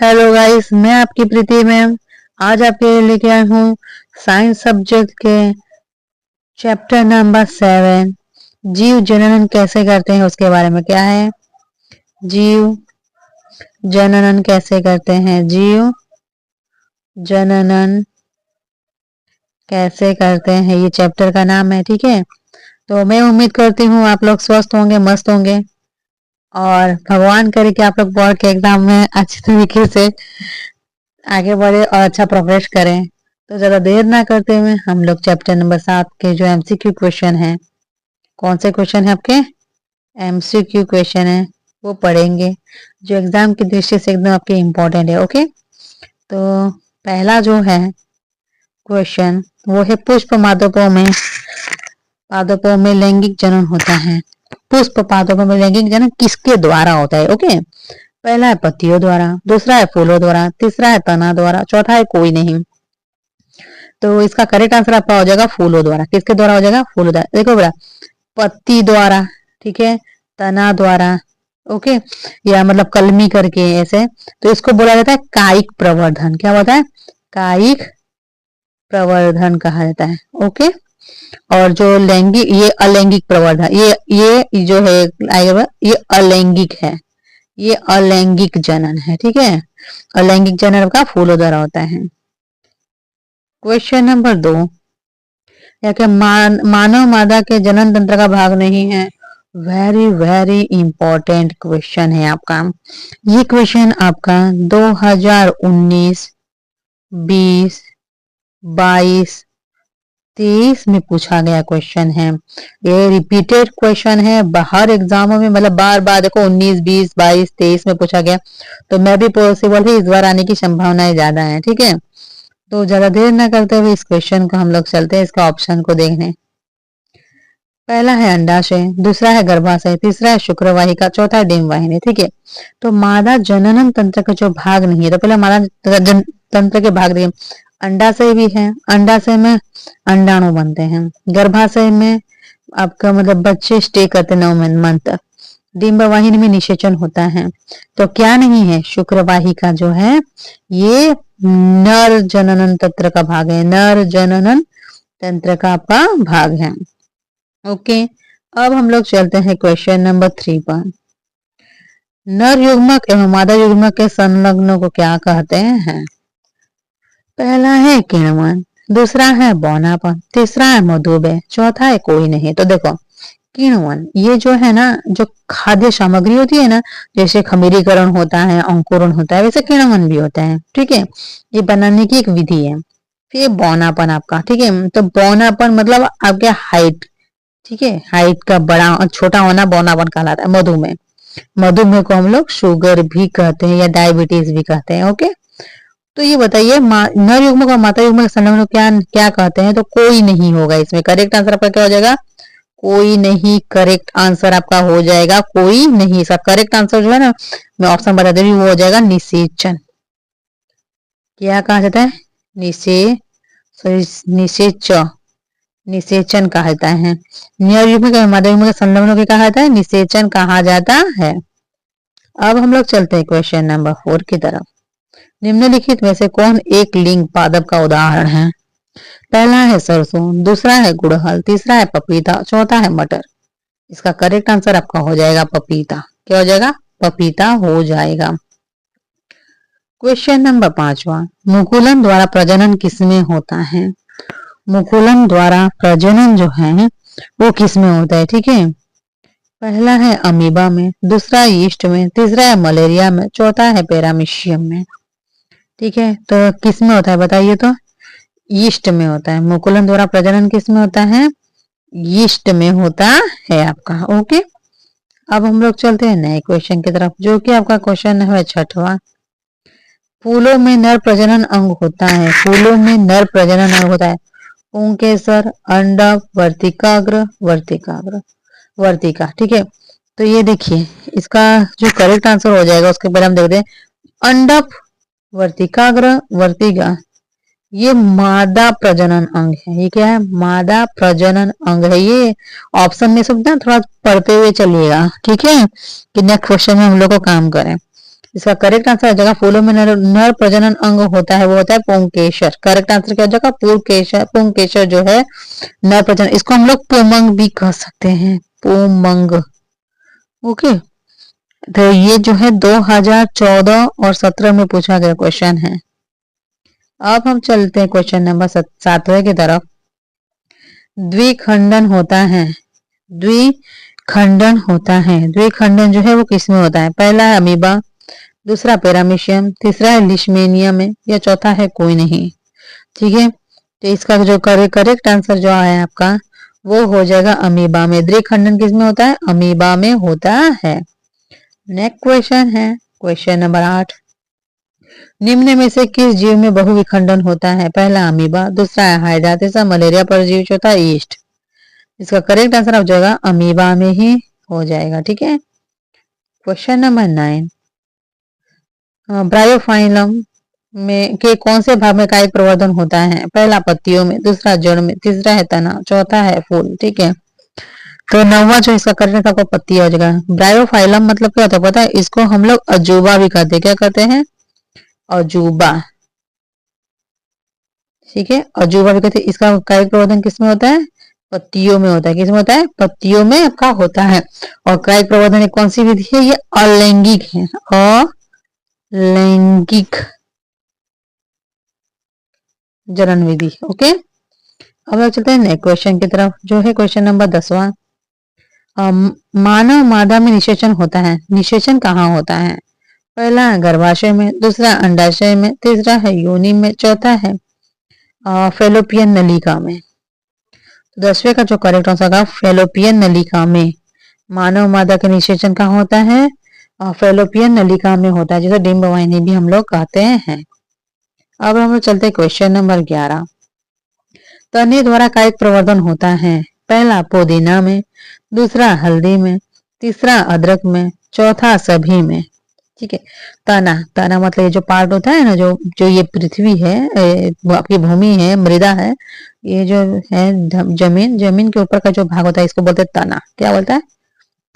Hello guys, मैं आपकी प्रीति ma'am. आज आपके लिए लेके आई हूँ साइंस सब्जेक्ट के चैप्टर नंबर 7 जीव जननन कैसे करते हैं उसके बारे में। क्या है? जीव जननन कैसे करते हैं। जीव जननन कैसे करते हैं, ये चैप्टर का नाम है। ठीक है, तो मैं उम्मीद करती हूँ आप लोग स्वस्थ होंगे, मस्त होंगे और भगवान करे कि आप लोग बोर्ड के एग्जाम में अच्छी तरीके से आगे बढ़े और अच्छा प्रोग्रेस करें। तो ज्यादा देर ना करते हुए हम लोग चैप्टर नंबर 7 के जो एमसीक्यू क्वेश्चन है, कौन से क्वेश्चन है आपके एमसीक्यू क्वेश्चन है, वो पढ़ेंगे जो एग्जाम की दृष्टि से एकदम आपके इम्पोर्टेंट है। ओके, तो पहला जो है क्वेश्चन वो है पुष्प पादपों में लैंगिक जनन होता है। पुष्प पादपों में लैंगिक जनन किसके द्वारा होता है? ओके, पहला है पत्तियों द्वारा, दूसरा है फूलों द्वारा, तीसरा है तना द्वारा, चौथा है कोई नहीं। तो इसका करेक्ट आंसर आपका हो जाएगा फूलों द्वारा। किसके द्वारा हो जाएगा? फूलों द्वारा। देखो बेटा, पत्ती द्वारा, ठीक है, तना द्वारा, ओके, या मतलब कलमी करके ऐसे, तो इसको बोला जाता है कायिक प्रवर्धन। क्या होता है? कायिक प्रवर्धन कहा जाता है। ओके, और जो लैंगिक, ये अलैंगिक प्रवर्धन, ये जो है ये अलैंगिक है, ये अलैंगिक जनन है। ठीक है, अलैंगिक जनन का फूलों द्वारा होता है। क्वेश्चन नंबर 2, या कि मानव मादा के जनन तंत्र का भाग नहीं है। वेरी वेरी इंपॉर्टेंट क्वेश्चन है आपका। ये क्वेश्चन आपका 2019, 20, 22, 23 में पूछा गया क्वेश्चन है। ये रिपीटेड क्वेश्चन है बाहर एग्जामों में, मतलब बार बार देखो 19, 20, 22, 23 में पूछा गया, तो मैं भी पॉसिबल है इस बार आने की संभावनाएं ज्यादा है। ठीक है, तो ज्यादा देर ना करते हुए इस क्वेश्चन को हम लोग चलते हैं इसका ऑप्शन को देखने। पहला है अंडाशय, दूसरा है गर्भाशय, तीसरा है शुक्रवाहिका, चौथा है डिंबवाहिनी। ठीक है, तो मादा जननन तंत्र का जो भाग नहीं है, तो पहले मादा तंत्र के भाग देखिए। अंडाशय भी है, अंडाशय में अंडाणु बनते हैं, गर्भाशय में आपका मतलब बच्चे स्टे करते 9 मंथ तक, डिंबवाहिनी में निषेचन होता है। तो क्या नहीं है? शुक्रवाहिका जो है ये नर जननन तंत्र का भाग है, नर जननन तंत्र का आपका भाग है। ओके, अब हम लोग चलते हैं क्वेश्चन नंबर 3 पर। नर युग्मक एवं मादा युग्मक के संलग्नों को क्या कहते हैं? पहला है किण्वन, दूसरा है बौनापन, तीसरा है मधुमेह, चौथा है कोई नहीं। तो देखो, किण्वन ये जो है ना, जो खाद्य सामग्री होती है ना, जैसे खमीरीकरण होता है, अंकुरण होता है, वैसे किण्वन भी होता है। ठीक है, ये बनाने की एक विधि है। फिर बौनापन आपका, ठीक है, तो बौनापन मतलब आपके हाइट, ठीक है, हाइट का बड़ा और छोटा होना बौनापन कहलाता है। मधुमेह, मधुमेह को हम लोग शुगर भी कहते हैं या डायबिटीज भी कहते हैं। ओके, तो ये बताइए नर युग्मक और माता युग्मक के संलग्न क्या क्या कहते हैं? तो कोई नहीं होगा इसमें। करेक्ट आंसर आपका क्या हो जाएगा? कोई नहीं। करेक्ट आंसर आपका हो जाएगा कोई नहीं। इसका करेक्ट आंसर जो है ना, मैं ऑप्शन बता दे रही हूँ, वो हो जाएगा निषेचन। क्या कहा जाता है? निषेचन कहा जाता है। नर युग्मक और मादा युग्मक के संलग्न को कहा जाता है निषेचन कहा जाता है। अब हम लोग चलते हैं क्वेश्चन नंबर 4 की तरफ। निम्नलिखित में से कौन एक लिंग पादप का उदाहरण है? पहला है सरसों, दूसरा है गुड़हल, तीसरा है पपीता, चौथा है मटर। इसका करेक्ट आंसर आपका हो जाएगा पपीता। क्या हो जाएगा? पपीता हो जाएगा। क्वेश्चन नंबर 5वां, मुकुलन द्वारा प्रजनन किसमें होता है? मुकुलन द्वारा प्रजनन जो है वो किसमें होता है? ठीक है, पहला है अमीबा में, दूसरा है यीस्ट में, तीसरा है मलेरिया में, चौथा है पैरामीशियम में। ठीक है, तो किस में होता है बताइए? तो यीस्ट में होता है। मुकुलन द्वारा प्रजनन किस में होता है? यीस्ट में होता है आपका। ओके, अब हम लोग चलते हैं नए क्वेश्चन की तरफ, जो कि आपका क्वेश्चन है 6वां। फूलों में नर प्रजनन अंग होता है, फूलों में नर प्रजनन अंग होता है। पुंकेसर, अंडक, वर्तिकाग्र, वर्तिका। ठीक है, तो ये देखिए इसका जो करेक्ट आंसर हो जाएगा उसके पहले हम देखते हैं अंडक, वर्तिकाग्र, वर्तिका, ये मादा प्रजनन अंग है। ये क्या है? मादा प्रजनन अंग है। ये ऑप्शन में सब ना थोड़ा पढ़ते हुए चलिएगा, ठीक है, कि नेक्स्ट क्वेश्चन में हम लोग को काम करें। इसका करेक्ट आंसर आ जाएगा फूलों में नर प्रजनन अंग होता है, वो होता है पुंकेसर। करेक्ट आंसर क्या हो जाएगा? पुंकेसर। पुंकेसर जो है नर प्रजनन, इसको हम लोग पुमंग भी कह सकते हैं, पुमंग। ओके, तो ये जो है 2014 और 17 में पूछा गया क्वेश्चन है। अब हम चलते हैं क्वेश्चन नंबर 7वें की तरफ। द्विखंडन होता है, द्विखंडन होता है, द्विखंडन जो है वो किसमें होता है? पहला है अमीबा, दूसरा पैरामीशियम, तीसरा है लिशमेनिया में, या चौथा है कोई नहीं। ठीक है, तो इसका जो करेक्ट आंसर जो है आपका वो हो जाएगा अमीबा में। द्विखंडन किसमें होता है? अमीबा में होता है। नेक्स्ट क्वेश्चन है क्वेश्चन नंबर 8। निम्न में से किस जीव में बहुविखंडन होता है? पहला अमीबा, दूसरा है हाइड्रा, तीसरा मलेरिया परजीवी, चौथा ईस्ट। इसका करेक्ट आंसर हो जाएगा अमीबा में ही हो जाएगा। ठीक है, क्वेश्चन नंबर 9। ब्रायोफाइलम में के कौन से भाग में कायिक प्रवर्धन होता है? पहला पत्तियों में, दूसरा जड़ में, तीसरा है तना, चौथा है फूल। ठीक है, तो 9वां जो इसका करेक्ट आपको पत्ती हो जाएगा। ब्रायोफाइलम मतलब क्या होता है पता है? इसको हम लोग अजूबा भी कहते हैं। क्या कहते हैं? अजूबा। ठीक है, अजूबा भी कहते हैं। इसका कायिक प्रवर्धन किसमें होता है? पत्तियों में होता है। किसमें होता है? पत्तियों में आपका होता है। और कायिक प्रवर्धन एक कौन सी विधि है? ये अलैंगिक है, अलैंगिक जनन विधि। ओके, अब हम चलते हैं नेक्स्ट क्वेश्चन की तरफ, जो है क्वेश्चन नंबर 10वां। मानव मादा में निषेचन होता है, निषेचन कहाँ होता है? पहला है गर्भाशय में, दूसरा अंडाशय में, तीसरा है योनि में, चौथा है फेलोपियन नलिका में। तो 10वें का जो करेक्ट आंसर होगा फेलोपियन नलिका में। मानव मादा के निषेचन कहाँ होता है? फेलोपियन नलिका में होता है, जिसे डिंब वाहिनी भी हम लोग कहते हैं। अब हम लोग चलते हैं क्वेश्चन नंबर 11। तने द्वारा कायिक प्रवर्धन होता है। पहला पुदीना में, दूसरा हल्दी में, तीसरा अदरक में, चौथा सभी में। ठीक है, तना, तना मतलब ये जो पार्ट होता है ना, जो जो ये पृथ्वी है, आपकी भूमि है, मृदा है, ये जो है जमीन, जमीन के ऊपर का जो भाग होता है इसको बोलते हैं तना। क्या बोलता है?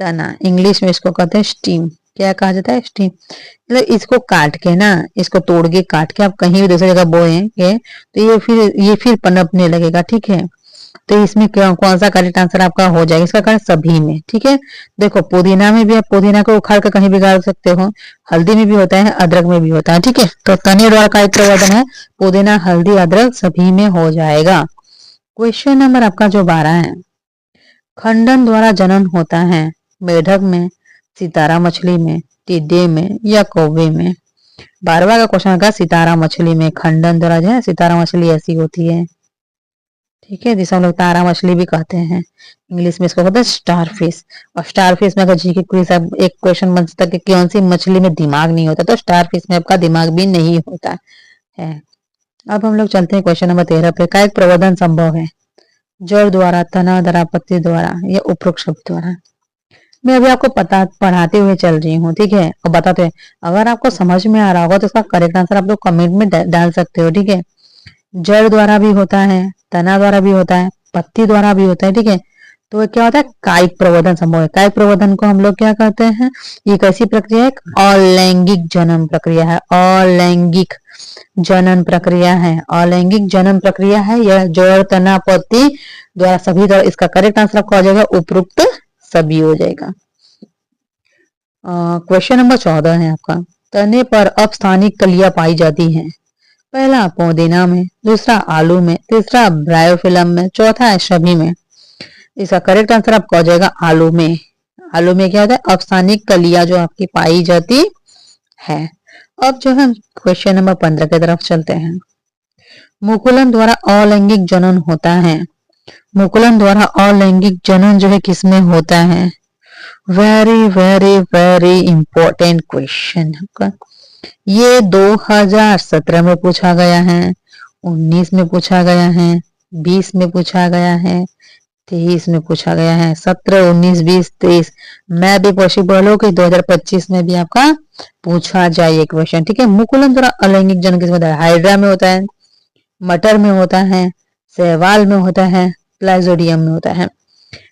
तना। इंग्लिश में इसको कहते हैं स्टीम। क्या कहा जाता है? स्टीम। मतलब इसको काट के ना, इसको तोड़ के काट के आप कहीं भी दूसरी जगह बोएंगे तो ये फिर पनपने लगेगा। ठीक है, तो इसमें कौन सा करेक्ट आंसर आपका हो जाएगा? इसका करेक्ट सभी में। ठीक है, देखो पुदीना में भी आप पुदीना को उखाड़ कर कहीं भी गाड़ सकते हो, हल्दी में भी होता है, अदरक में भी होता है। ठीक है, तो तने द्वारा कायिक प्रवर्धन है, पुदीना, हल्दी, अदरक सभी में हो जाएगा। क्वेश्चन नंबर आपका जो 12 है। खंडन द्वारा जनन होता है। मेढक में, सितारा मछली में, टिड्डे में, या कौवे में। 12वां का क्वेश्चन का सितारा मछली में खंडन द्वारा जो है, सितारा मछली ऐसी होती है। ठीक है, जिसे हम लोग तारा मछली भी कहते हैं। इंग्लिश में इसको कहते हैं स्टार फिश। और स्टार फिश में अगर जी के कोई सा एक क्वेश्चन बन सकता है कि कौन सी मछली में दिमाग नहीं होता, तो स्टार फिश में आपका दिमाग भी नहीं होता है। अब हम लोग चलते हैं क्वेश्चन नंबर 13 पे। कायिक प्रवर्धन संभव है जड़ द्वारा, तना द्वारा, पत्ती द्वारा, या उपरोक्त शब्द द्वारा। मैं अभी आपको पढ़ाते हुए चल रही हूँ। ठीक है, और बताते हैं, अगर आपको समझ में आ रहा होगा तो इसका करेक्ट आंसर आप लोग कमेंट में डाल सकते हो। ठीक है, जड़ द्वारा भी होता है, तना द्वारा भी होता है, पत्ती द्वारा भी होता है। ठीक है, तो क्या होता है? कायिक प्रवर्धन संभव है। कायिक प्रवर्धन को हम लोग क्या कहते हैं? ये कैसी प्रक्रिया है? अलैंगिक जनन प्रक्रिया है। अलैंगिक जनन प्रक्रिया है, अलैंगिक जनन प्रक्रिया है। यह जड़, तना, पत्ती द्वारा, सभी द्वारा। इसका करेक्ट आंसर आपका हो जाएगा उपरोक्त सभी हो जाएगा। क्वेश्चन नंबर 14 है आपका। तने पर अपस्थानिक कलियां पाई जाती हैं। पहला पुदीना में, दूसरा आलू में, तीसरा ब्रायोफिलम में, चौथा है सभी में। इसका करेक्ट आंसर आपका हो जाएगा आलू में। आलू में क्या होता है? अपस्थानिक कलियां जो आपकी पाई जाती है। अब जो है क्वेश्चन नंबर 15 की तरफ चलते हैं। मुकुलन द्वारा अलैंगिक जनन होता है। मुकुलन द्वारा अलैंगिक जनन जो है किसमें होता है? Very very very important question आपका। ये 2017 में पूछा गया है, 19 में पूछा गया है, 20 में पूछा गया है, 23 में पूछा गया है, 17, 19, 20, 23। मैं भी पॉसिबल हो कि 2025 में भी आपका पूछा जाए ये क्वेश्चन। ठीक है, मुकुलन द्वारा अलैंगिक जनन किसमें होता है? हाइड्रा में होता है, मटर में होता है, शैवाल में होता है, प्लाज्मोडियम में होता है।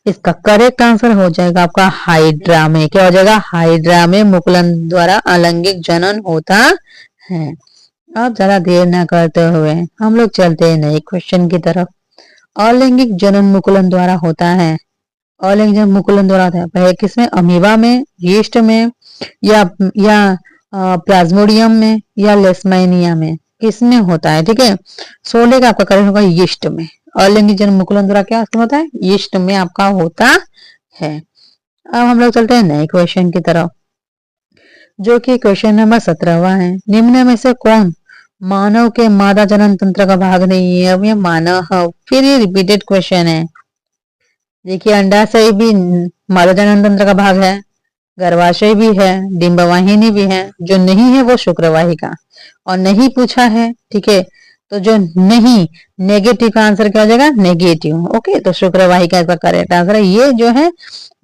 इसका करेक्ट आंसर हो जाएगा आपका हाइड्रा में। क्या हो जाएगा? हाइड्रा में मुकुलन द्वारा अलैंगिक जनन होता है। अब ज्यादा देर ना करते हुए हम लोग चलते हैं नए क्वेश्चन की तरफ। अलैंगिक जनन मुकुलन द्वारा होता है। अलैंगिक जनन मुकुलन द्वारा होता है पहले किसमें? अमीबा में, यीस्ट में, या प्लाज्मोडियम में, या लेशमानिया में, किसमें होता है? ठीक है, 16 का आपका करेक्ट होगा यीस्ट में। अलैंगिक जनन मुकुलन द्वारा क्या होता है? यीस्ट में आपका होता है। अब हम लोग चलते हैं नए क्वेश्चन की तरफ, जो कि क्वेश्चन नंबर 17वां है। निम्न में से कौन मानव के मादा जनन तंत्र का भाग नहीं है? अब ये मानव, फिर ये रिपीटेड क्वेश्चन है। देखिए, अंडाशय भी मादा जनन तंत्र का भाग है, गर्भाशय भी है, डिंबवाहिनी भी है। जो नहीं है वो शुक्रवाहिका, और नहीं पूछा है। ठीक है, तो जो नहीं, नेगेटिव का आंसर क्या हो जाएगा? नेगेटिव। ओके, तो शुक्रवाहिका इसका करेक्ट आंसर है। ये जो है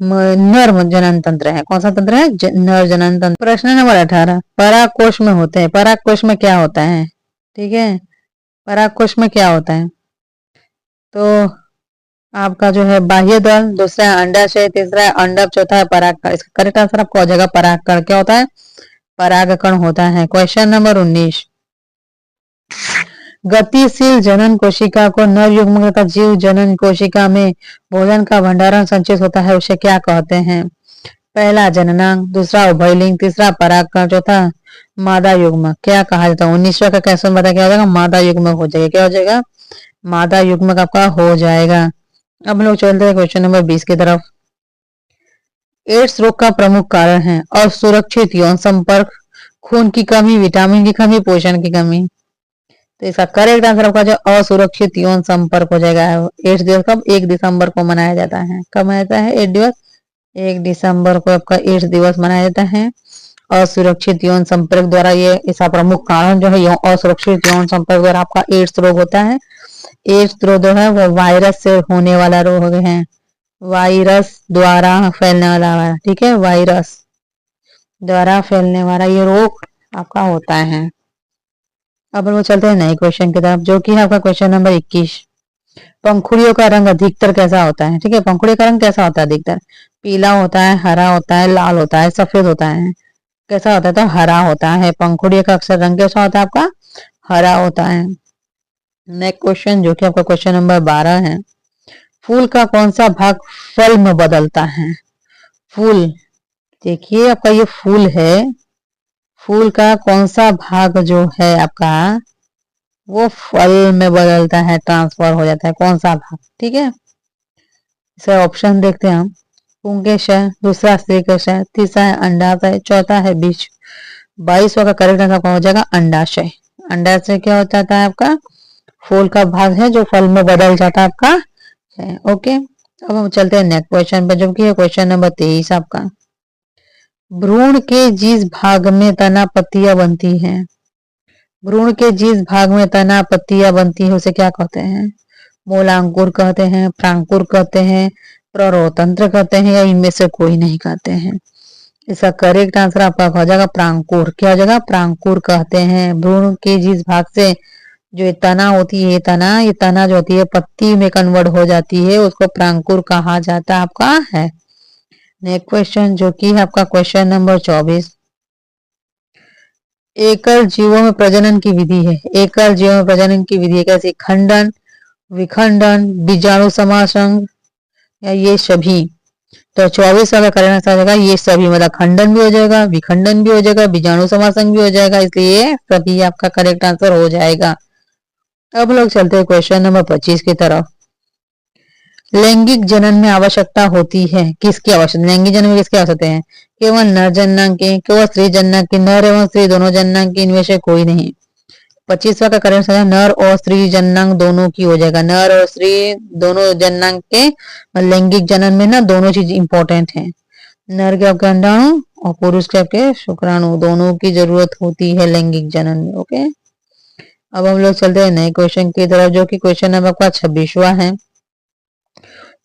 नर जनन तंत्र है। कौन सा तंत्र है? नर जनन तंत्र। प्रश्न नंबर 18, परागकोश में होते हैं। परागकोश में क्या होता है? ठीक है, परागकोश में क्या होता है? तो आपका जो है बाह्य दल, दूसरा है अंडाशय, तीसरा है अंडक, चौथा है परागकण। इसका करेक्ट आंसर आपको हो जाएगा परागकण। क्या होता है? परागकण होता है। क्वेश्चन नंबर 19, गतिशील जनन कोशिका को नर युग्म तथा जीव जनन कोशिका में भोजन का भंडारण संचित होता है, उसे क्या कहते हैं? पहला जननांग, दूसरा उभयलिंग, तीसरा परागकण, चौथा मादा युग्म। क्या कहा जाता है? 19वां का क्वेश्चन बता, क्या हो जाएगा? मादा युग्म हो जाएगा। क्या हो जाएगा? मादा युग्म आपका हो जाएगा। अब हम लोग चलते हैं क्वेश्चन नंबर 20 की तरफ। एड्स रोग का प्रमुख कारण है असुरक्षित यौन संपर्क, खून की कमी, विटामिन की कमी, पोषण की कमी। तो इसका करेक्ट आंसर आपका जो असुरक्षित यौन संपर्क हो जाएगा। एड्स दिवस कब? 1 दिसंबर को मनाया जाता है। कब मनाया जाता है एड्स दिवस? 1 दिसंबर को आपका एड्स दिवस मनाया जाता है। असुरक्षित यौन संपर्क द्वारा ये इसका प्रमुख कारण जो है असुरक्षित यौन संपर्क द्वारा आपका एड्स रोग होता है। एड्स रोग जो है वो वायरस से होने वाला रोग है, वायरस द्वारा फैलने वाला। ठीक है, वायरस द्वारा फैलने वाला ये रोग आपका होता है। अब वो चलते हैं नए क्वेश्चन की तरफ, जो कि है आपका क्वेश्चन नंबर 21। पंखुड़ियों का रंग अधिकतर कैसा होता है? ठीक है, पंखुड़ियों का रंग कैसा होता है? अधिकतर पीला होता है, हरा होता है, लाल होता है, सफेद होता है। कैसा होता है? तो हरा होता है। पंखुड़ियों का अक्सर रंग कैसा होता है? आपका हरा होता है। नेक्स्ट क्वेश्चन, जो कि आपका क्वेश्चन नंबर 12 है। फूल का कौन सा भाग फल में बदलता है? फूल, देखिए आपका ये फूल है, फूल का कौन सा भाग जो है आपका वो फल में बदलता है, ट्रांसफर हो जाता है? कौन सा भाग? ठीक है, इसे ऑप्शन देखते हैं हम। पुंकेशय, दूसरा स्त्रीकेशय, तीसरा है अंडाशय, चौथा है बीज। 22वां का करेक्ट आंसर हो जाएगा अंडाशय। अंडाशय क्या हो जाता है? आपका फूल का भाग है जो फल में बदल जाता है आपका है। ओके, अब हम चलते हैं नेक्स्ट क्वेश्चन पर, जो कि है क्वेश्चन नंबर 23 आपका। भ्रूण के जिस भाग में तना पत्तियां बनती हैं, भ्रूण के जिस भाग में तना पत्तियां बनती है उसे क्या कहते हैं? मूलांकुर कहते हैं, प्रांकुर कहते हैं, प्ररोतंत्र कहते हैं, या इनमें से कोई नहीं कहते हैं? इसका करेक्ट आंसर आपका हो जाएगा प्रांकुर। क्या हो जाएगा? प्रांकुर कहते हैं। भ्रूण के जिस भाग से जो ये तना होती है, ये तना जो होती है पत्ती में कन्वर्ट हो जाती है, उसको प्रांकुर कहा जाता है आपका है। नेक्स्ट क्वेश्चन, जो कि है आपका क्वेश्चन नंबर 24। एकल जीवों में प्रजनन की विधि है। एकल जीवों में प्रजनन की विधि है कैसी? खंडन, विखंडन, बीजाणु समासंग, या ये सभी? तो 24 का करेक्ट आंसर आ जाएगा ये सभी। मतलब खंडन भी हो जाएगा, विखंडन भी हो जाएगा, बीजाणु समासंग भी हो जाएगा, इसलिए सभी आपका करेक्ट आंसर हो जाएगा। अब लोग चलते हैं क्वेश्चन नंबर 25 की तरफ। लैंगिक जनन में आवश्यकता होती है किसकी आवश्यकता? लैंगिक जनन में किसकी आवश्यकता है? केवल नर जननांग की, केवल स्त्री जननांग की, नर एवं स्त्री दोनों जननांग की, इनमें से कोई नहीं। 25वां का करेक्ट आंसर नर और स्त्री जननांग दोनों की हो जाएगा। नर और स्त्री दोनों जननांग के लैंगिक जनन में ना दोनों चीज इंपॉर्टेंट है। नर के आपके अंडाणु और पुरुष के आपके शुक्राणु, दोनों की जरूरत होती है लैंगिक जनन में। ओके, अब हम लोग चलते हैं नए क्वेश्चन की तरफ, जो कि क्वेश्चन नंबर आपका 26वां है।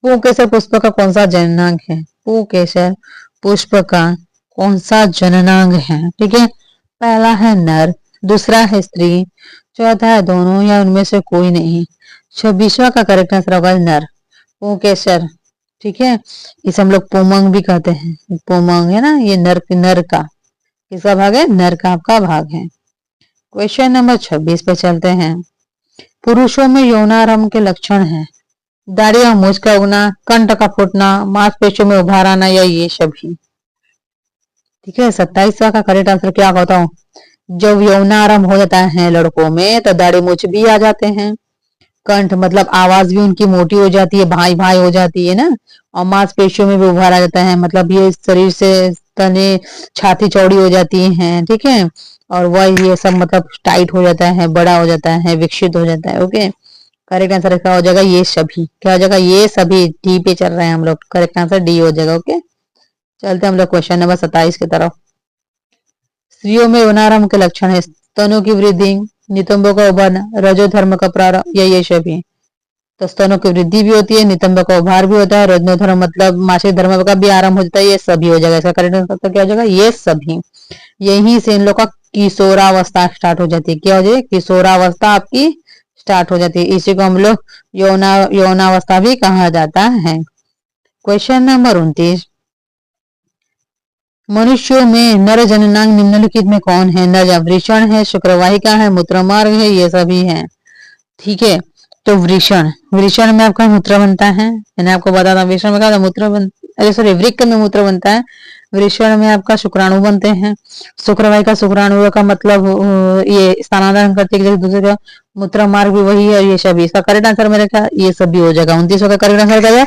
पुंकेसर पुष्प का कौन सा जननांग है? पुंकेसर पुष्प का कौन सा जननांग है? ठीक है, पहला है नर, दूसरा है स्त्री, चौथा है दोनों, या उनमें से कोई नहीं। 26वां का करेक्ट आंसर होगा नर, पुंकेसर। ठीक है, इसे हम लोग पोमंग भी कहते हैं। पोमंग है ना, ये नर का किसका भाग है? नर का आपका भाग है। क्वेश्चन नंबर 26 पे चलते हैं। पुरुषों में यौनारंभ के लक्षण हैं दाढ़ी और मूछ का उगना, कंठ का फूटना, मांसपेशियों में उभार आना या ये सभी। ठीक है, 27वां का करेक्ट आंसर क्या बताऊं? जब यौनारंभ हो जाता है लड़कों में तो दाढ़ी मूछ भी आ जाते हैं। कंठ मतलब आवाज भी उनकी मोटी हो जाती है, भाई भाई हो जाती है ना। और मांसपेशियों में भी उभार आ जाता है, मतलब ये शरीर से तने छाती चौड़ी हो जाती है। ठीक है, और वह ये सब मतलब टाइट हो जाता है, बड़ा हो जाता है, विकसित हो जाता है। ओके, करेक्ट आंसर क्या हो जाएगा? ये सभी। क्या हो जाएगा? ये सभी। डी पे चल रहे हैं हम लोग, करेक्ट आंसर डी हो जाएगा। ओके, चलते हैं हम लोग क्वेश्चन नंबर 27 की तरफ। स्त्रियों में यौनारंभ के लक्षण है स्तनों की वृद्धि, नितंबों का उभरना, रजोधर्म का प्रारंभ या ये सभी। तो स्तनों की वृद्धि भी होती है, नितंब का उभार भी होता है, रजोधर्म मतलब मासिक धर्म का भी आरंभ हो जाता है, ये सभी हो जाएगा। इसका करेक्ट आंसर क्या हो जाएगा? ये सभी। यहीं से इन लोग का किशोरावस्था स्टार्ट हो जाती है। क्या हो जाती है? किशोरावस्था आपकी स्टार्ट हो जाती है। इसी को हम लोग यौनावस्था भी कहा जाता है। Question number 29। मनुष्यों में नर जननांग निम्नलिखित में कौन है? नर वृषण है, शुक्रवाहिका है, मूत्रमार्ग है, ये सभी है। ठीक है, तो वृषण, वृषण में आपका मूत्र बनता है। मैंने आपको बताया था वृषण में क्या मूत्र अरे सॉरी, वृक्क में मूत्र बनता है। वृषण में आपका शुक्राणु बनते हैं। शुक्रवाहिका शुक्राणु का मतलब ये स्थानांतरण करते हैं दूसरे का। मूत्र मार्ग भी वही है, ये सभी। इसका करेक्ट आंसर मेरे क्या? ये सभी हो जाएगा। 29 का करेक्ट आंसर क्या है?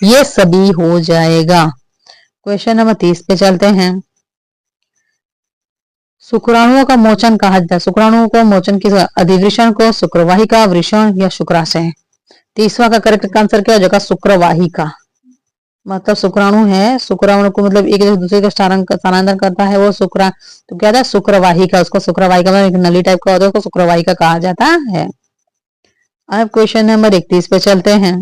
ये सभी हो जाएगा। क्वेश्चन नंबर 30 पे चलते हैं। शुक्राणुओं का मोचन कहा जाता है। शुक्राणुओं को मोचन किस? अधिवृषण को, शुक्रवाहिका, वृषण या शुक्राशय। 30वां का करेक्ट आंसर क्या हो जाएगा? शुक्रवाहिका। मतलब शुक्राणु है, शुक्राणु को मतलब एक दूसरे का स्थानांतरण करता है वो शुक्रा, तो क्या था? शुक्रवाहिका। उसको शुक्रवाहिका में एक नली टाइप का होता है, उसको शुक्रवाहिका कहा जाता है। अब क्वेश्चन नंबर 31 पे चलते हैं।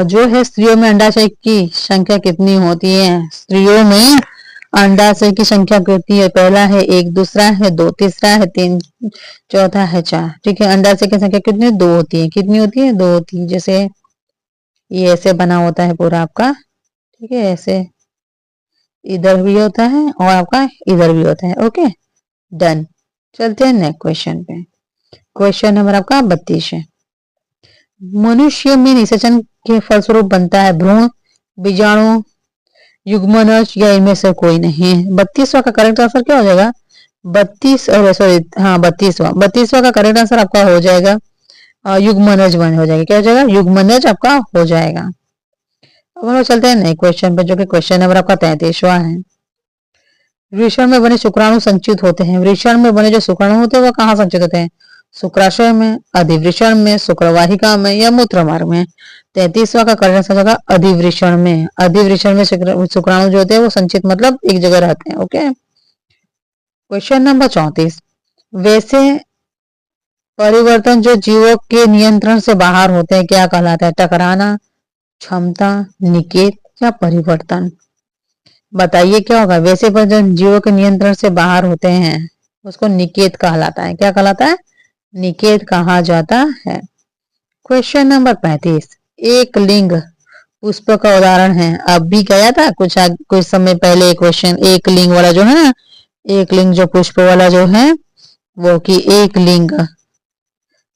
जो है स्त्रियों में अंडाशय की संख्या कितनी होती है? स्त्रियों में अंडाशय की संख्या कितनी है? पहला है 1, दूसरा है 2, तीसरा है 3, चौथा है 4। ठीक है, अंडाशय की संख्या कितनी? 2 होती है। कितनी होती है? 2 होती है। जैसे ये ऐसे बना होता है पूरा आपका। ठीक है, ऐसे इधर भी होता है और आपका इधर भी होता है। Okay, done. चलते हैं नेक्स्ट क्वेश्चन पे। क्वेश्चन नंबर आपका 32 है। मनुष्य में निषेचन के फलस्वरूप बनता है भ्रूण, बीजाणु, युग्मनज या इनमें से कोई नहीं। 32वां का करेक्ट आंसर क्या हो जाएगा? 32 और सॉरी हाँ 32वां का करेक्ट आंसर आपका हो जाएगा युग्मनज बन हो जाएगा। क्या हो जाएगा? युग्मनज आपका हो जाएगा। अब हम लोग चलते हैं नए क्वेश्चन पे, जो कि क्वेश्चन नंबर आपका 33वां है। वृषण में बने शुक्राणु संचित होते हैं। वृषण में बने जो शुक्राणु होते हैं वो कहाँ संचित होते हैं? शुक्राशय में, अधिवृषण में, शुक्रवाहिका में या मूत्रमार्ग में। 33वां का करेक्ट आंसर होगा अधिवृषण में। अधिवृषण में शुक्राणु जो होते हैं वो संचित मतलब एक जगह रहते हैं। Okay, question number 34। वैसे परिवर्तन जो जीवों के नियंत्रण से बाहर होते हैं क्या कहलाता है? टकराना, क्षमता, निकेत या परिवर्तन। बताइए क्या होगा? वैसे परिवर्तन जीवों के नियंत्रण से बाहर होते हैं उसको निकेत कहलाता है। क्या कहलाता है? निकेत कहा जाता है। Question number 35। एक लिंग पुष्प का उदाहरण है। अब भी गया था कुछ समय पहले क्वेश्चन एक लिंग वाला जो है ना, एक लिंग जो पुष्प वाला जो है वो कि एक लिंग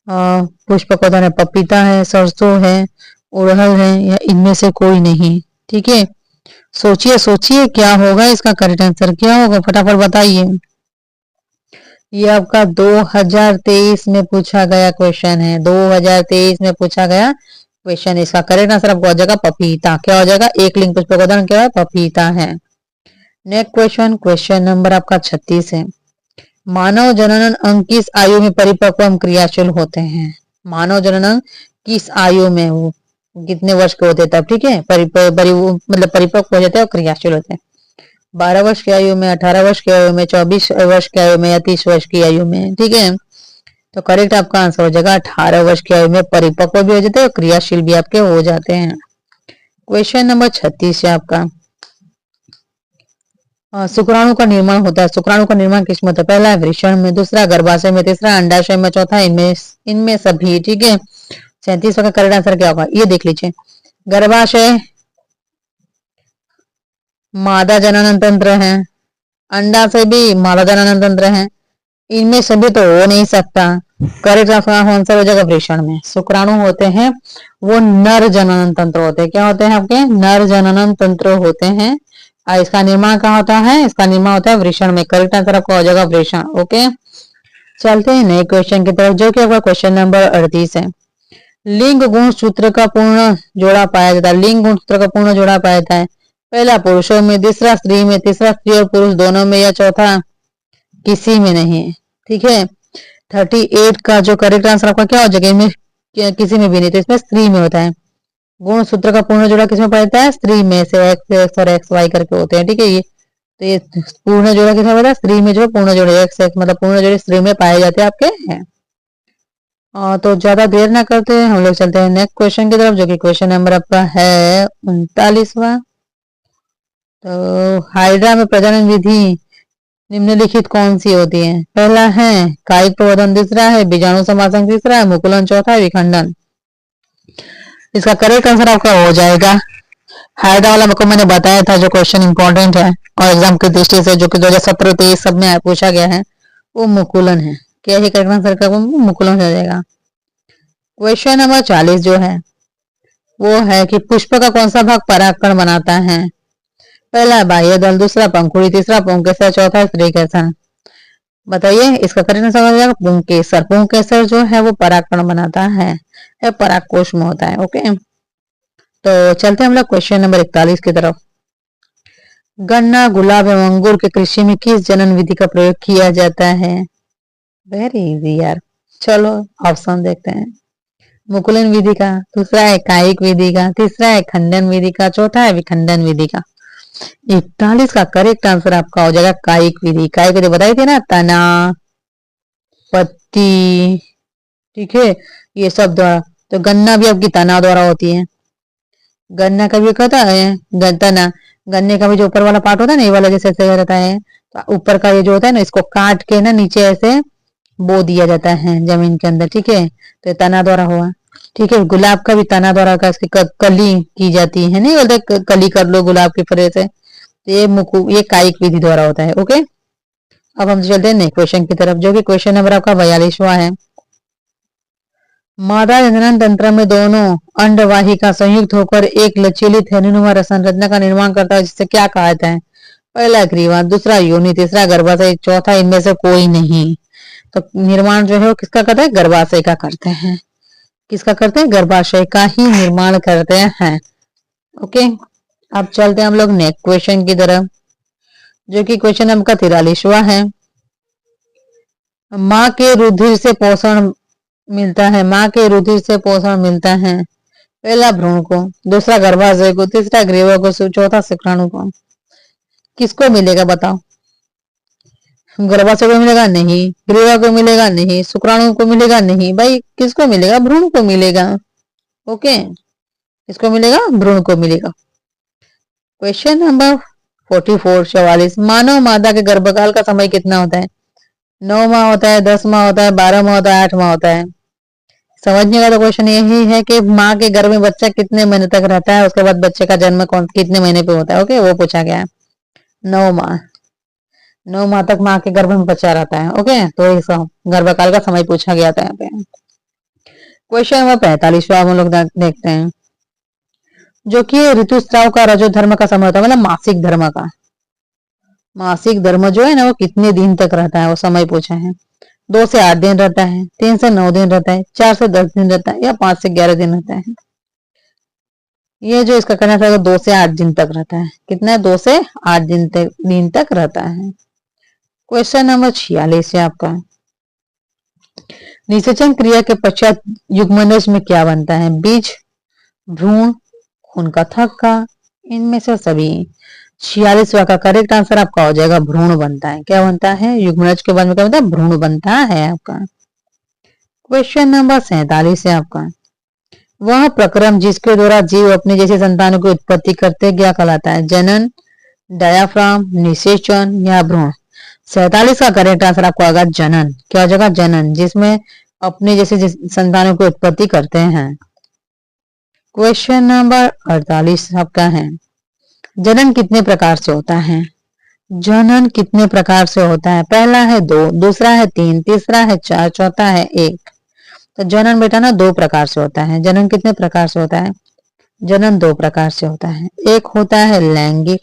पुष्प का उदाहरण पपीता है, सरसों है, उड़हल है या इनमें से कोई नहीं। ठीक है, सोचिए सोचिए क्या होगा इसका करेक्ट आंसर क्या होगा? फटाफट बताइए। ये आपका 2023 में पूछा गया क्वेश्चन है। 2023 में पूछा गया क्वेश्चन। इसका करेक्ट आंसर आपको हो जाएगा पपीता। क्या हो जाएगा? एक लिंग पुष्प का उदाहरण क्या है? पपीता है। नेक्स्ट क्वेश्चन, क्वेश्चन नंबर आपका 36 है। मानव जनन अंग किस आयु में परिपक्व एवं क्रियाशील होते हैं? मानव जनन किस आयु में, वो कितने वर्ष के होते हैं तब? ठीक है, मतलब परिपक्व हो जाते हैं और क्रियाशील होते हैं। 12 वर्ष की आयु में, 18 वर्ष की आयु में, 24 वर्ष की आयु में या 30 वर्ष की आयु में। ठीक है, तो करेक्ट आपका आंसर हो जाएगा 18 वर्ष की आयु में परिपक्व भी हो जाते हैं और क्रियाशील भी आपके हो जाते हैं। क्वेश्चन नंबर 36 है आपका। शुक्राणु का निर्माण होता है। शुक्राणु का निर्माण किसमें होता है? पहला है वृषण में, दूसरा गर्भाशय में, तीसरा अंडाशय में, चौथा इनमें सभी। ठीक है, 37 का करेक्ट आंसर क्या होगा? ये देख लीजिए। गर्भाशय मादा जनन तंत्र है, अंडाशय भी मादा जनन तंत्र है, इनमें से भी तो हो नहीं सकता। करेक्ट कौन सा हो जाएगा? वृषण में। शुक्राणु होते हैं वो नर जनन तंत्र होते हैं। क्या होते हैं आपके? नर जनन तंत्र होते हैं। और इसका निर्माण कहाँ होता है? इसका निर्माण होता है वृषण में। करेक्ट आंसर आपका हो जाएगा वृषण। ओके, चलते हैं नए क्वेश्चन की तरफ, जो कि आपका क्वेश्चन नंबर 38 है। लिंग गुण सूत्र का पूर्ण जोड़ा पाया जाता है। लिंग गुण सूत्र का पूर्ण जोड़ा पाया जाता है पहला पुरुषों में, दूसरा स्त्री में, तीसरा स्त्री और पुरुष दोनों में, या चौथा किसी में नहीं। ठीक है, 38 का जो करेक्ट आंसर आपका क्या हो जाएगा? इनमें किसी में भी नहीं, तो इसमें स्त्री में होता है। गुण सूत्र का पूर्ण जोड़ा किसमें पाया जाता है? स्त्री में से। एक्स और एक्स वाई करके होते हैं। ठीक है, ये तो ये पूर्ण जोड़ा किसमें पाया? स्त्री में। जो पूर्ण जोड़े एक्स एक्स मतलब पूर्ण जोड़े स्त्री में पाए जाते हैं आपके हैं। तो ज्यादा देर ना करते हैं, हम लोग चलते हैं नेक्स्ट क्वेश्चन की तरफ, जो कि क्वेश्चन नंबर आपका है 39वां। तो हाइड्रा में प्रजनन विधि निम्नलिखित कौन सी होती है? पहला है कायिक प्रवर्धन, दूसरा है बीजाणु समासन, तीसरा है मुकुलन, चौथा है विखंडन। इसका करेक्ट आंसर आपका हो जाएगा हाइड्रा वाला। को मैंने बताया था जो क्वेश्चन इंपॉर्टेंट है और एग्जाम की दृष्टि से, जो कि 2017-23 सब में पूछा गया है, वो मुकुलन है। क्या है करेक्ट आंसर का? मुकुलन हो जाएगा। क्वेश्चन नंबर 40 जो है वो है कि पुष्प का कौन सा भाग परागकण बनाता है? पहला बाह्य दल, दूसरा पंखुड़ी, तीसरा पुंकेसर, चौथा स्त्रीकेसर। बताइए इसका करेक्ट आंसर हो जाएगा पुंकेसर। पुंकेसर जो है वो परागकण बनाता है, परागकोश में होता है। ओके, तो चलते हैं हम लोग क्वेश्चन नंबर 41 की तरफ। गन्ना, गुलाब एवं अंगूर के कृषि में किस जनन विधि का प्रयोग किया जाता है? वेरी इजी यार। चलो ऑप्शन देखते हैं। मुकुलन विधि का, दूसरा है कायिक विधि का, तीसरा है खंडन विधि का, चौथा है विखंडन विधि का। 41 का करेक्ट आंसर आपका हो जाएगा कायिक विधि। कायिक विधि बताई थी ना, तना, पत्ती, ठीक है, ये सब द्वारा। तो गन्ना भी आपकी तना द्वारा होती है। गन्ना का भी कहता है तना, गन्ने का भी जो ऊपर वाला पार्ट होता है ना, ये वाला जैसे ऐसे रहता है, तो ऊपर का ये जो होता है ना, इसको काट के ना नीचे ऐसे बो दिया जाता है जमीन के अंदर। ठीक है, तो तना द्वारा हुआ। ठीक है, गुलाब का भी तना द्वारा का इसकी कली की जाती है, नहीं बोलते कली कर लो गुलाब के फरे से। ये कायिक विधि द्वारा होता है। ओके, अब हम चलते हैं नेक्स्ट क्वेश्चन की तरफ, जो कि क्वेश्चन नंबर आपका 42वां है। मादा जनन तंत्र में दोनों अंडवाहिका संयुक्त होकर एक लचीली थैलीनुमा संरचना का निर्माण करता है, जिसे क्या कहा जाता है? पहला ग्रीवा, दूसरा योनि, तीसरा गर्भाशय, चौथा इनमें से कोई नहीं। तो निर्माण जो है वो किसका करते हैं? गर्भाशय का करते हैं। किसका करते हैं? गर्भाशय का ही निर्माण करते हैं। ओके, अब चलते हैं हम लोग नेक्स्ट क्वेश्चन की तरफ, जो कि क्वेश्चन नंबर 43वां है। माँ के रुधिर से पोषण मिलता है। माँ के रुधिर से पोषण मिलता है पहला भ्रूण को, दूसरा गर्भाशय को, तीसरा ग्रीवा को, चौथा शुक्राणु को। किसको मिलेगा बताओ? गर्भाशय को मिलेगा नहीं, ग्रीवा को मिलेगा नहीं, शुक्राणु को मिलेगा नहीं, भाई किसको मिलेगा? भ्रूण को मिलेगा। ओके, किसको मिलेगा? भ्रूण को मिलेगा। क्वेश्चन नंबर 44 मानव मादा के गर्भकाल का समय कितना होता है? 9 माह होता है, 10 माह होता है, 12 माह होता है, 8 माह होता है? समझने का तो क्वेश्चन यही है कि माँ के गर्भ में बच्चा कितने महीने तक रहता है, उसके बाद बच्चे का जन्म कितने महीने पे होता है। ओके, वो पूछा गया है। 9 माह। 9 माह तक माँ के गर्भ में बच्चा रहता है। ओके, तो इस गर्भकाल का समय पूछा गया था यहाँ पे। क्वेश्चन नंबर 45 हम लोग देखते हैं, जो कि ऋतुस्राव का रजो धर्म का समय होता है, मतलब मासिक धर्म का। मासिक धर्म जो है ना वो कितने दिन तक रहता है, वो समय पूछा है। 2 से 8 दिन रहता है, 3 से 9 दिन रहता है, 4 से 10 दिन रहता है, या 5 से 11 दिन रहता है। ये जो इसका करना था 2 से 8 दिन तक रहता है। कितना है? 2 से 8 दिन तक रहता है। क्वेश्चन नंबर 46 है आपका। निषेचन क्रिया के पश्चात युग्मनज में क्या बनता है? बीज, भ्रूण, खून का थक्का, इनमें से सभी। 46वां का करेक्ट आंसर आपका हो जाएगा भ्रूण बनता है। क्या बनता है? युग्मनज के बाद में क्या बनता है? भ्रूण बनता है आपका। क्वेश्चन नंबर 47 है आपका। वह प्रक्रम जिसके द्वारा जीव अपने जैसे संतानों की उत्पत्ति करते क्या कहलाता है? जनन, डायाफ्राम, निषेचन या भ्रूण? 47 का करेक्ट आंसर आपको आएगा जनन। क्या हो जाएगा? जनन, जिसमें अपने जैसे संतानों की उत्पत्ति करते हैं। क्वेश्चन नंबर 48 आपका है, जनन कितने प्रकार से होता है? जनन कितने प्रकार से होता है? पहला है 2, दूसरा है 3, तीसरा है 4, चौथा है 1। तो जनन बेटा ना 2 प्रकार से होता है। जनन कितने प्रकार से होता है? जनन 2 प्रकार से होता है। एक होता है लैंगिक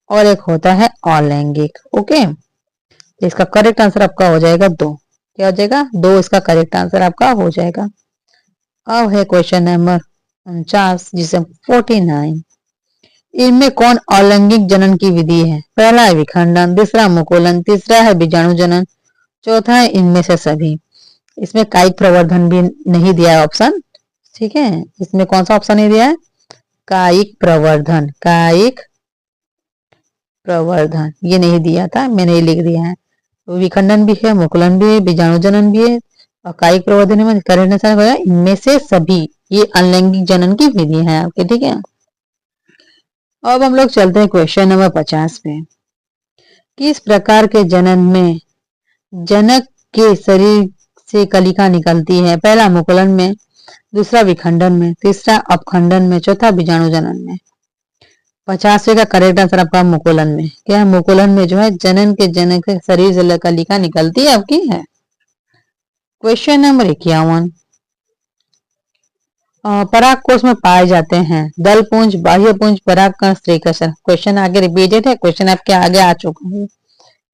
और एक होता है अलैंगिक। ओके, इसका करेक्ट आंसर आपका हो जाएगा 2। क्या हो जाएगा? 2 इसका करेक्ट आंसर आपका हो जाएगा। अब है क्वेश्चन नंबर 49 जिसे 49। इनमें कौन अलैंगिक जनन की विधि है? पहला है विखंडन, दूसरा मुकुलन, तीसरा है बीजाणु जनन, चौथा है इनमें से सभी। इसमें कायिक प्रवर्धन भी नहीं दिया है ऑप्शन, ठीक है। इसमें कौन सा ऑप्शन नहीं दिया है? कायिक प्रवर्धन, कायिक प्रवर्धन ये नहीं दिया था, मैंने ये लिख दिया है। तो विखंडन भी है, मुकुलन भी है, बीजाणु जनन भी है और कायिक प्रवर्धन में करेक्ट आंसर होगा इनमें से सभी। ये अलैंगिक जनन की विधि है आपके, ठीक है। अब हम लोग चलते हैं क्वेश्चन नंबर 50 पे। किस प्रकार के जनन में जनक के शरीर से कलिका निकलती है? पहला मुकुलन में, दूसरा विखंडन में, तीसरा अपखंडन में, चौथा बीजाणु जनन में। 50वें का करेक्ट आंसर आपका मुकुलन में। क्या है? मुकुलन में जो है जनन के जनक के शरीर से कलिका निकलती है आपकी है। Question number 51। पराग कोश में पाए जाते हैं दल पुंज, बाह्य पुंज, पराग कण, स्त्रीकर्ण। क्वेश्चन आगे रिपीटेड है, क्वेश्चन आपके आगे आ चुका है।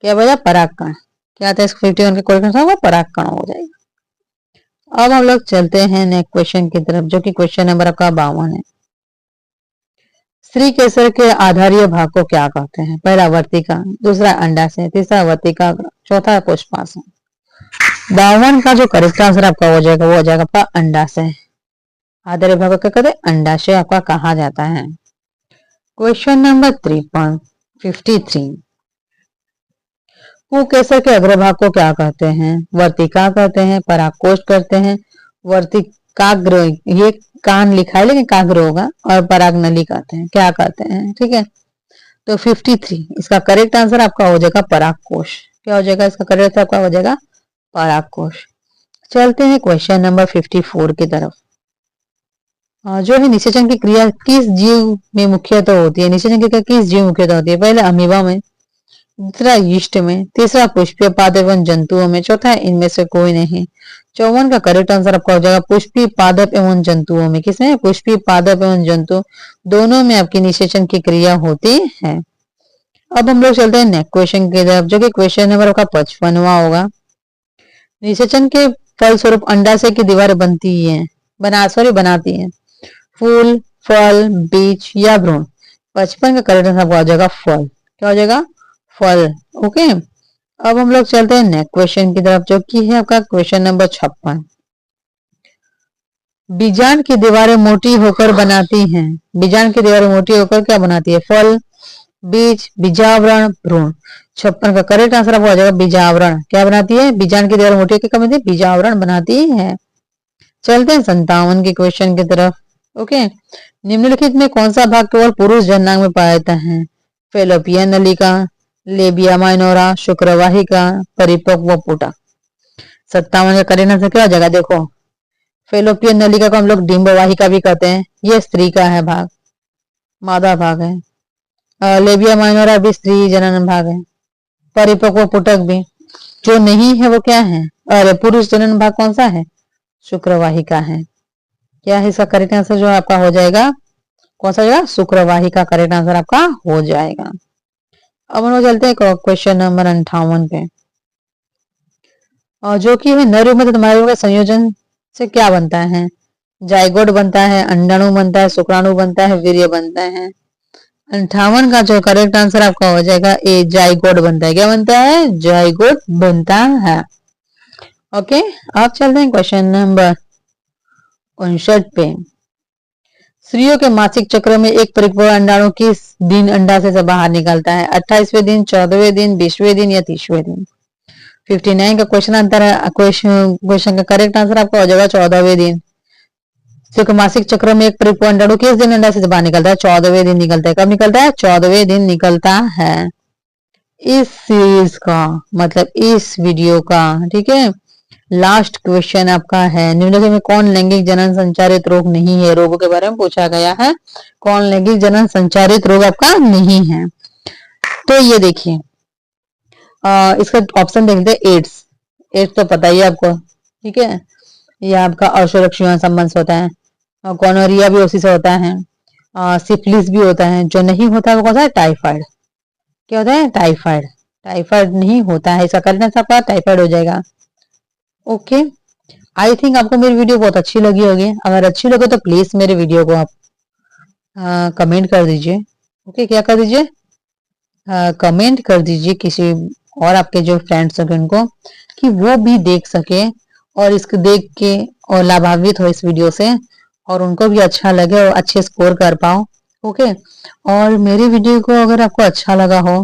क्या बजा? पराग कण। क्या आता है? 51 का क्वेश्चन होगा पराग कण हो जाएगा। अब हम लोग चलते हैं नेक्स्ट क्वेश्चन की तरफ, जो कि क्वेश्चन नंबर आपका 52 है। स्त्री केसर के आधारीय भाग को क्या कहते हैं? पहला वर्तिका, दूसरा अंडाशय, तीसरा वर्तिका, चौथा पुष्पाशय। 52 का जो करेक्ट आंसर आपका हो जाएगा वो हो जाएगा आपका अंडाशय। आधारीय भाग को क्या कहते हैं? अंडाशय आपका कहा जाता है। Question number 53 53। कुकेसर के अग्रभाग को क्या कहते हैं? वर्तिका कहते हैं, परागकोश कहते हैं, वर्तिकाग्र, ये कान लिखा है लेकिन काग्र होगा, और पराग नली कहते हैं। क्या कहते हैं? ठीक है। तो 53 इसका करेक्ट आंसर आपका हो जाएगा परागकोश। क्या हो जाएगा? इसका करेक्ट आपका हो जाएगा परागकोश। चलते हैं क्वेश्चन नंबर 54 की तरफ। जो है निषेचन की क्रिया किस जीव में मुख्यतः होती है? निषेचन की क्रिया किस जीव मुख्यतः होती है? पहले अमीबा में, दूसरा यीस्ट में, तीसरा पुष्पीय पादप एवं जंतुओं में, चौथा इनमें से कोई नहीं। 54 का करेक्ट आंसर आपका हो जाएगा पुष्पीय पादप एवं जंतुओं में। किसमें? पुष्पीय पादप एवं जंतु दोनों में आपकी निषेचन की क्रिया होती है। अब हम लोग चलते हैं नेक्स्ट क्वेश्चन की तरफ, जो कि क्वेश्चन नंबर आपका 55वां होगा। निषेचन के फलस्वरूप अंडाशय की दीवारें बनती है बनाती है फूल, फल, बीज या भ्रूण। 55 का करेक्ट आंसर हो जाएगा फल। क्या हो जाएगा? फल। ओके। अब हम लोग चलते हैं नेक्स्ट क्वेश्चन की तरफ, जो कि है आपका क्वेश्चन नंबर 56। बीजांड की दीवारें मोटी होकर बनाती हैं। बीजांड की दीवारें मोटी होकर क्या बनाती है? फल, बीज, बीजावरण, भ्रूण। 56 का करेक्ट आंसर आपको आ जाएगा बीजावरण। क्या बनाती है? बीजांड की दीवारें मोटी होकर क्या बनाती है? बीजावरण बनाती है। चलते हैं 57 के क्वेश्चन की तरफ। ओके। निम्नलिखित में कौन सा भाग केवल पुरुष जननांग में पाया जाता है? फेलोपियन नलिका, लेबिया माइनोरा, शुक्रवाहिका, परिपक्व पुटक। 57 का करेक्ट आंसर क्या हो जाएगा? देखो, फेलोपियन नलिका को हम लोग डिंब वाहिका भी कहते हैं, ये स्त्री का है भाग, मादा भाग है। लेबिया माइनोरा भी स्त्री जनन भाग है। परिपक्व पुटक भी। जो नहीं है वो क्या है? अरे पुरुष जनन भाग कौन सा है? शुक्रवाहिका है। क्या है इसका करेक्ट आंसर जो आपका हो जाएगा? कौन सा जाएगा? शुक्रवाहिका करेक्ट आंसर आपका हो जाएगा। अब हम लोग चलते हैं क्वेश्चन नंबर 58 पे, और जो कि है नर एवं मादा का संयोजन से क्या बनता है? जाइगोट बनता है, अंडाणु बनता है, शुक्राणु बनता है, वीर्य बनता है। 58 का जो करेक्ट आंसर आपका हो जाएगा ए, जाइगोट बनता है। क्या बनता है? जाइगोट बनता है। ओके। अब चलते हैं क्वेश्चन नंबर 59 पे। स्त्रियों के मासिक चक्र में एक परिपक्व अंडाणु किस दिन अंडाशय से बाहर निकलता है? 28वें दिन, 14वें दिन, 20वें दिन या 30वें दिन। 59 का क्वेश्चन आंसर है, क्वेश्चन का करेक्ट आंसर आपका हो जाएगा 14वें दिन। मासिक चक्र में एक परिपक्व अंडाणु किस दिन अंडाशय से बाहर निकलता है? 14वें दिन निकलता है। कब निकलता है? 14वें दिन निकलता है। इस सीरीज का मतलब इस वीडियो का, ठीक है, लास्ट क्वेश्चन आपका है, निम्नलिखित में कौन लैंगिक जनन संचारित रोग नहीं है? रोगों के बारे में पूछा गया है, कौन लैंगिक जनन संचारित रोग आपका नहीं है? तो ये देखिए, इसका ऑप्शन देखते हैं। एड्स, एड्स तो पता ही है आपको, ठीक है, ये आपका असुरक्षित संबंध से होता है। गोनोरिया भी उसी से होता है। सिफिलिस भी होता है। जो नहीं होता है वो कौन सा है? टाइफाइड। क्या होता है? टाइफाइड। टाइफाइड नहीं होता है, इसका कारण आपका टाइफाइड हो जाएगा। ओके, आई थिंक आपको मेरी वीडियो बहुत अच्छी लगी होगी। अगर अच्छी लगे तो प्लीज मेरे वीडियो को आप कमेंट कर दीजिए। ओके, क्या कर दीजिए? कमेंट कर दीजिए किसी और आपके जो फ्रेंड्स हैं उनको, कि वो भी देख सके और इसको देख के और लाभान्वित हो इस वीडियो से, और उनको भी अच्छा लगे और अच्छे स्कोर कर पाओ। ओके, और मेरी वीडियो को अगर आपको अच्छा लगा हो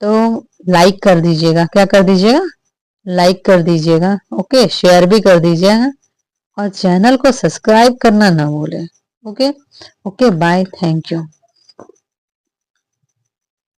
तो लाइक कर दीजिएगा। क्या कर दीजिएगा? लाइक कर दीजिएगा। ओके, शेयर भी कर दीजिएगा और चैनल को सब्सक्राइब करना ना भूलें। Okay okay, bye, thank you.